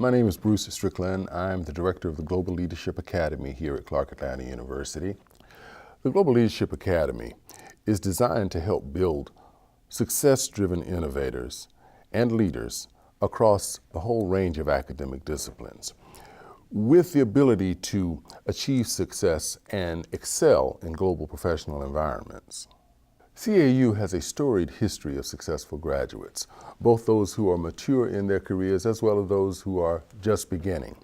My name is Bruce Strickland. I'm the director of the Global Leadership Academy here at Clark Atlanta University. The Global Leadership Academy is designed to help build success-driven innovators and leaders across the whole range of academic disciplines, with the ability to achieve success and excel in global professional environments. CAU has a storied history of successful graduates, both those who are mature in their careers as well as those who are just beginning.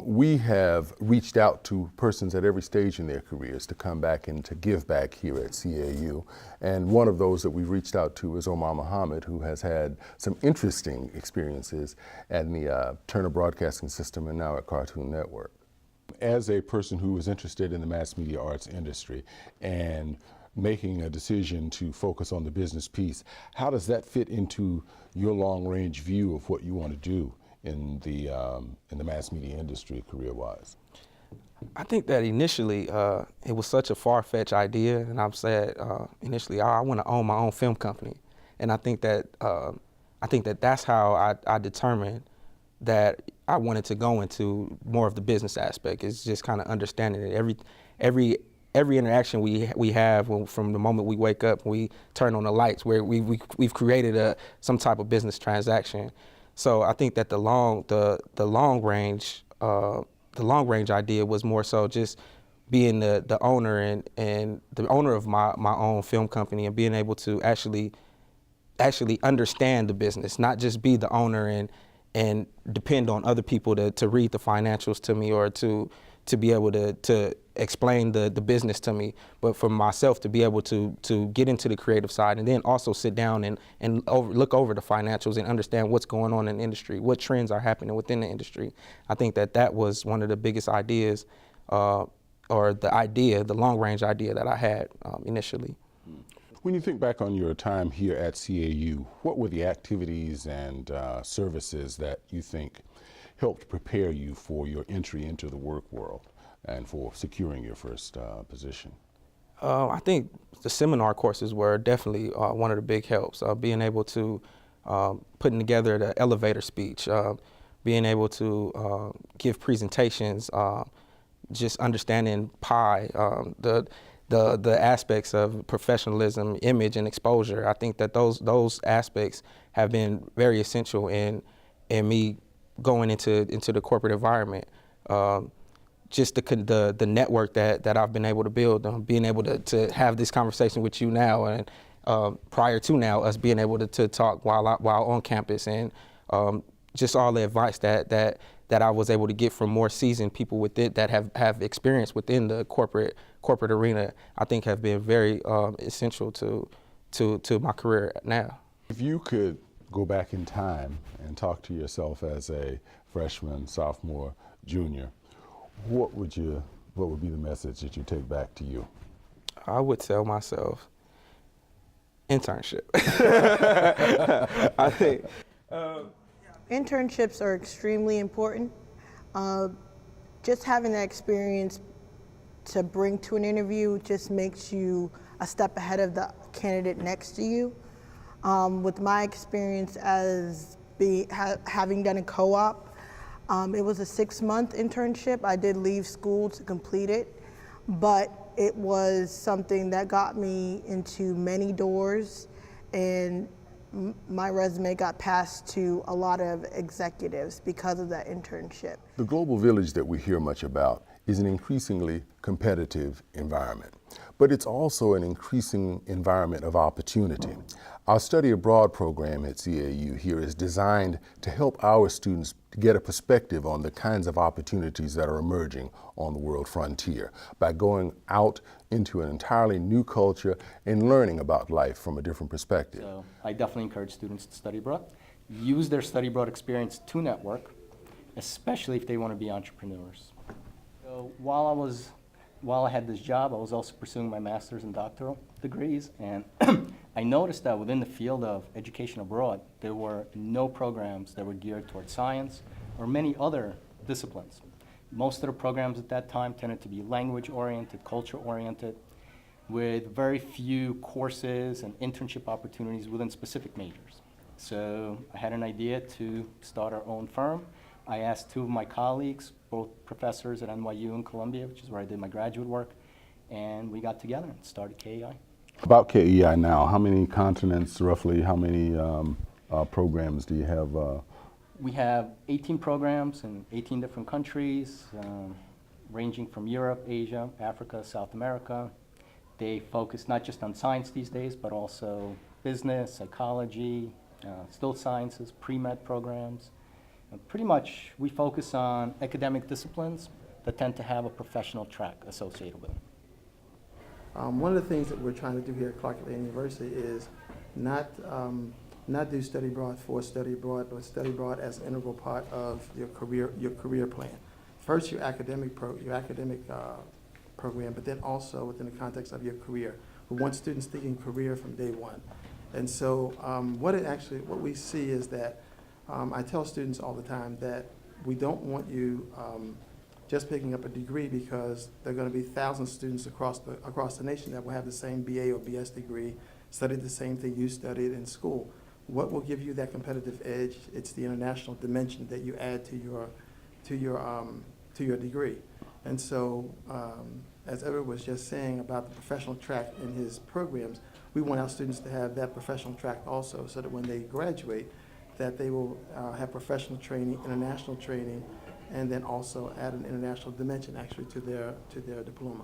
We have reached out to persons at every stage in their careers to come back and to give back here at CAU. And one of those that we've reached out to is Omar Muhammad, who has had some interesting experiences at the Turner Broadcasting System and now at Cartoon Network. As a person who is interested in the mass media arts industry and making a decision to focus on the business piece, how does that fit into your long-range view of what you want to do in the mass media industry career-wise? I think that initially it was such a far-fetched idea, and I've said initially I want to own my own film company, and I think that that's how I determined that I wanted to go into more of the business aspect. It's just kind of understanding that every interaction we have from the moment we wake up, we turn on the lights, where we've created some type of business transaction. So I think that the long range idea was more so just being the owner and the owner of my own film company, and being able to actually understand the business, not just be the owner and depend on other people to read the financials to me, or to be able to explain the business to me, but for myself to be able to get into the creative side, and then also sit down and look over the financials and understand what's going on in the industry, what trends are happening within the industry. I think that was one of the biggest ideas, or the long-range idea that I had initially. When you think back on your time here at CAU, what were the activities and services that you think helped prepare you for your entry into the work world and for securing your first position? I think the seminar courses were definitely one of the big helps. Being able to putting together the elevator speech, being able to give presentations, just understanding PI, the aspects of professionalism, image, and exposure. I think that those aspects have been very essential in me going into the corporate environment. Just the network that I've been able to build, being able to have this conversation with you now, and prior to now, us being able to talk while on campus, and just all the advice that I was able to get from more seasoned people with it that have experience within the corporate arena, I think have been very essential to my career now. If you could go back in time and talk to yourself as a freshman, sophomore, junior, what would be the message that you take back to you? I would tell myself, internship. I think internships are extremely important. Just having that experience to bring to an interview just makes you a step ahead of the candidate next to you. With my experience as having done a co-op, it was a 6-month internship. I did leave school to complete it, but it was something that got me into many doors, and my resume got passed to a lot of executives because of that internship. The global village that we hear much about is an increasingly competitive environment, but it's also an increasing environment of opportunity. Our study abroad program at CAU here is designed to help our students get a perspective on the kinds of opportunities that are emerging on the world frontier by going out into an entirely new culture and learning about life from a different perspective. So I definitely encourage students to study abroad, use their study abroad experience to network, especially if they want to be entrepreneurs. So while I had this job, I was also pursuing my master's and doctoral degrees, and I noticed that within the field of education abroad, there were no programs that were geared towards science or many other disciplines. Most of the programs at that time tended to be language-oriented, culture-oriented, with very few courses and internship opportunities within specific majors. So I had an idea to start our own firm. I asked two of my colleagues, both professors at NYU and Columbia, which is where I did my graduate work, and we got together and started KEI. About KEI now, how many continents, roughly, how many programs do you have? We have 18 programs in 18 different countries, ranging from Europe, Asia, Africa, South America. They focus not just on science these days, but also business, psychology, still sciences, pre-med programs. Pretty much we focus on academic disciplines that tend to have a professional track associated with them. One of the things that we're trying to do here at Clark Atlanta University is not do study abroad for study abroad, but study abroad as an integral part of your career plan. First, your academic program, but then also within the context of your career. We want students thinking career from day one. And so what we see is that I tell students all the time that we don't want you just picking up a degree, because there are going to be thousands of students across the nation that will have the same BA or BS degree, studied the same thing you studied in school. What will give you that competitive edge? It's the international dimension that you add to your degree. And so, as Everett was just saying about the professional track in his programs, we want our students to have that professional track also, so that when they graduate, that they will have professional training, international training, and then also add an international dimension actually to their diploma.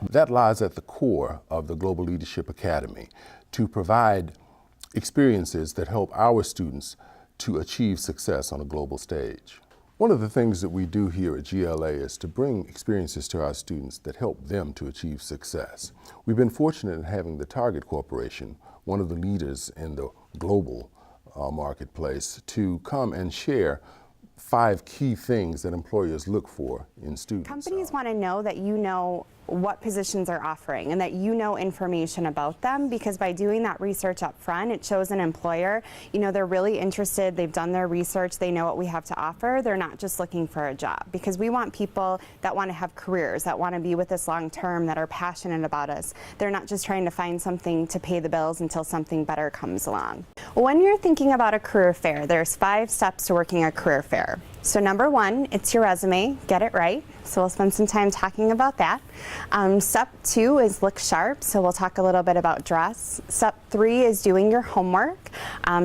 That lies at the core of the Global Leadership Academy, to provide experiences that help our students to achieve success on a global stage. One of the things that we do here at GLA is to bring experiences to our students that help them to achieve success. We've been fortunate in having the Target Corporation, one of the leaders in the global marketplace, to come and share 5 key things that employers look for in students. Companies want to know that you know what positions are offering and that you know information about them, because by doing that research up front, it shows an employer, they're really interested, they've done their research, they know what we have to offer, they're not just looking for a job. Because we want people that want to have careers, that want to be with us long term, that are passionate about us. They're not just trying to find something to pay the bills until something better comes along. When you're thinking about a career fair, there's 5 steps to working a career fair. So number 1, it's your resume, get it right. So we'll spend some time talking about that. Step 2 is look sharp, so we'll talk a little bit about dress. Step 3 is doing your homework.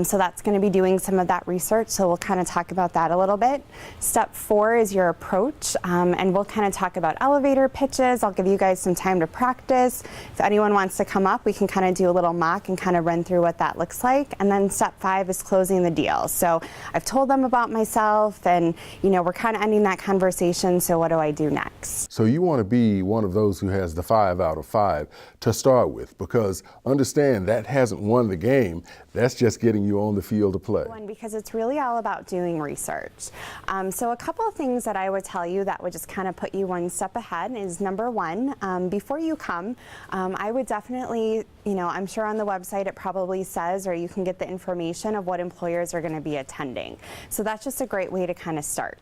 So that's going to be doing some of that research, so we'll kind of talk about that a little bit. Step 4 is your approach, and we'll kind of talk about elevator pitches. I'll give you guys some time to practice. If anyone wants to come up, we can kind of do a little mock and kind of run through what that looks like. And then step 5 is closing the deal. So I've told them about myself, and we're kind of ending that conversation, so what do I do next? So you want to be one of those who has the 5 out of 5 to start with, because understand that hasn't won the game. That's just getting you on the field to play. Because it's really all about doing research. So a couple of things that I would tell you that would just kind of put you one step ahead is, number 1, before you come, I would definitely, I'm sure on the website it probably says, or you can get the information of what employers are going to be attending. So that's just a great way to kind of start,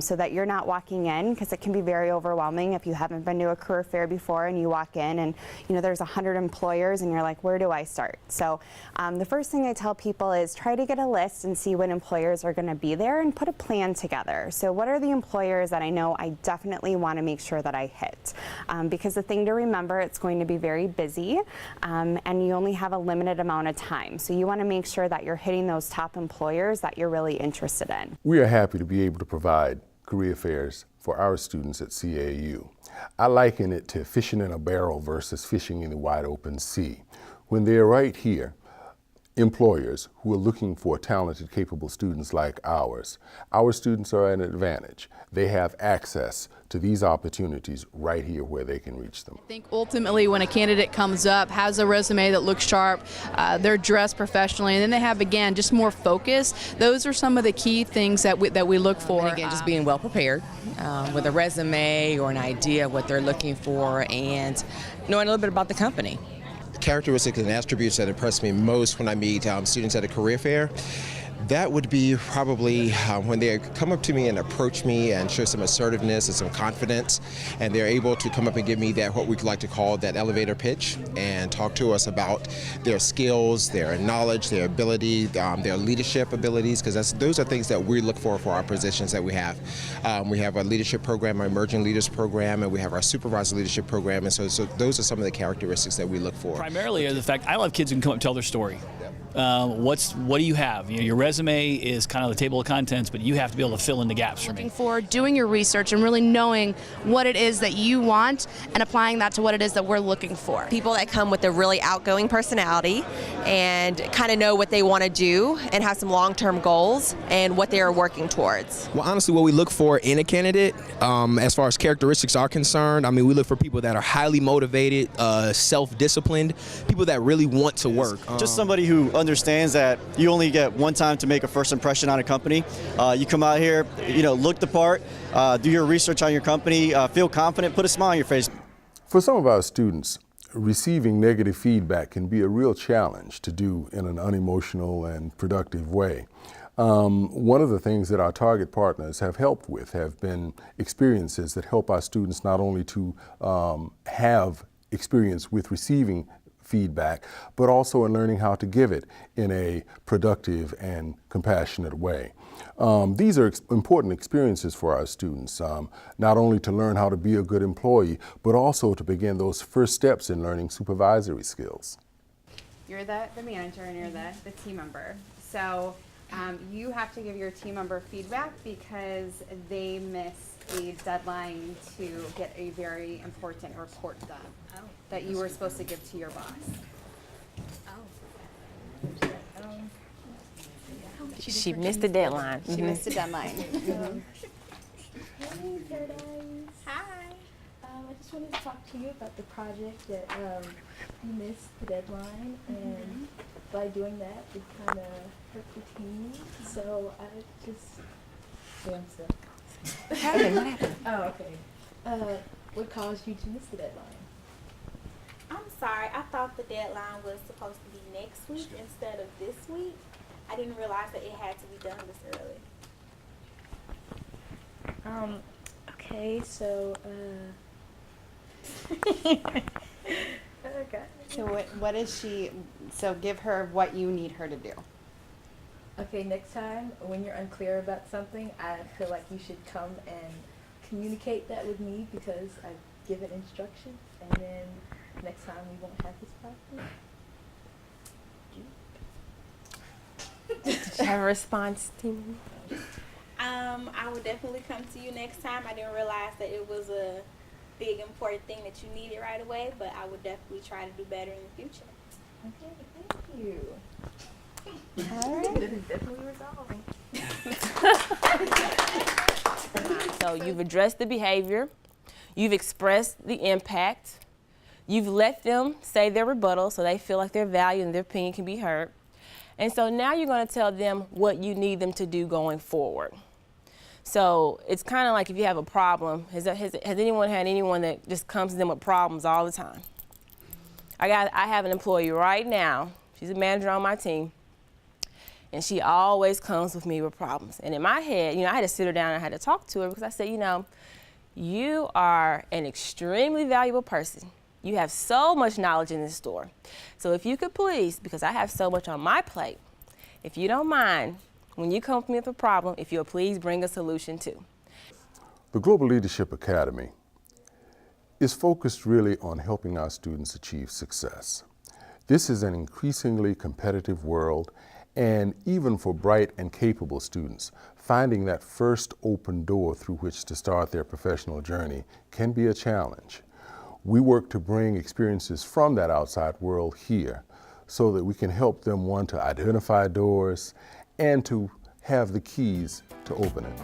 so that you're not walking in, because it can be very overwhelming if you haven't been to a career fair before and you walk in and there's 100 employers and you're like, where do I start? So the first thing I tell people is try to get a list and see what employers are going to be there and put a plan together. So what are the employers that I know I definitely want to make sure that I hit? Because the thing to remember, it's going to be very busy, and you only have a limited amount of time. So you want to make sure that you're hitting those top employers that you're really interested in. We are happy to be able to provide career fairs for our students at CAU. I liken it to fishing in a barrel versus fishing in the wide open sea. When they're right here, employers who are looking for talented, capable students like ours, our students are at an advantage. They have access to these opportunities right here where they can reach them. I think ultimately when a candidate comes up, has a resume that looks sharp, they're dressed professionally, and then they have, again, just more focus, those are some of the key things that we look for. And again, just being well prepared with a resume or an idea of what they're looking for, and knowing a little bit about the company. Characteristics and attributes that impress me most when I meet students at a career fair, That would be probably when they come up to me and approach me and show some assertiveness and some confidence, and they're able to come up and give me that, what we like to call that elevator pitch, and talk to us about their skills, their knowledge, their ability, their leadership abilities, because those are things that we look for our positions that we have. We have a leadership program, our emerging leaders program, and we have our supervisor leadership program, and so those are some of the characteristics that we look for. Primarily the fact I love kids who can come up and tell their story. What do you have? You know, your resume is kind of the table of contents, but you have to be able to fill in the gaps for me. For doing your research and really knowing what it is that you want and applying that to what it is that we're looking for. People that come with a really outgoing personality and kind of know what they want to do and have some long-term goals and what they are working towards. Well, honestly, what we look for in a candidate, as far as characteristics are concerned, I mean, we look for people that are highly motivated, self-disciplined, people that really want to work. Just somebody who understands that you only get one time to make a first impression on a company. You come out here, look the part, do your research on your company, feel confident, put a smile on your face. For some of our students, receiving negative feedback can be a real challenge to do in an unemotional and productive way. One of the things that our target partners have helped with have been experiences that help our students not only to have experience with receiving feedback, but also in learning how to give it in a productive and compassionate way. These are important experiences for our students, not only to learn how to be a good employee, but also to begin those first steps in learning supervisory skills. You're the manager and you're the team member. So you have to give your team member feedback because they missed a deadline to get a very important report done that you were supposed to give to your boss. She missed the deadline. She missed the deadline. Hey, Paradise. Hi. I just wanted to talk to you about the project that you missed the deadline, and by doing that, it kind of hurt the team. So I just. Yeah, I'm still. Hey, what happened? Oh, okay. What caused you to miss the deadline? I'm sorry. I thought the deadline was supposed to be next week instead of this week. I didn't realize that it had to be done this early. Okay, so, okay. So what is she, so give her what you need her to do. Okay, next time when you're unclear about something, I feel like you should come and communicate that with me because I've given instructions, and then next time we won't have this problem. Did you have a response, team? I would definitely come to you next time. I didn't realize that it was a big important thing that you needed right away, but I would definitely try to do better in the future. Okay, thank you. All right. This is definitely resolving. So you've addressed the behavior, you've expressed the impact, you've let them say their rebuttal so they feel like their value and their opinion can be heard. And so now you're going to tell them what you need them to do going forward. So it's kind of like if you have a problem, has anyone had anyone that just comes to them with problems all the time? I have an employee right now, she's a manager on my team, and she always comes with me with problems. And in my head, I had to sit her down and I had to talk to her because I said, you are an extremely valuable person. You have so much knowledge in this store. So if you could please, because I have so much on my plate, if you don't mind, when you come to me with a problem, if you'll please bring a solution too. The Global Leadership Academy is focused really on helping our students achieve success. This is an increasingly competitive world, and even for bright and capable students, finding that first open door through which to start their professional journey can be a challenge. We work to bring experiences from that outside world here so that we can help them, one, to identify doors and to have the keys to open it.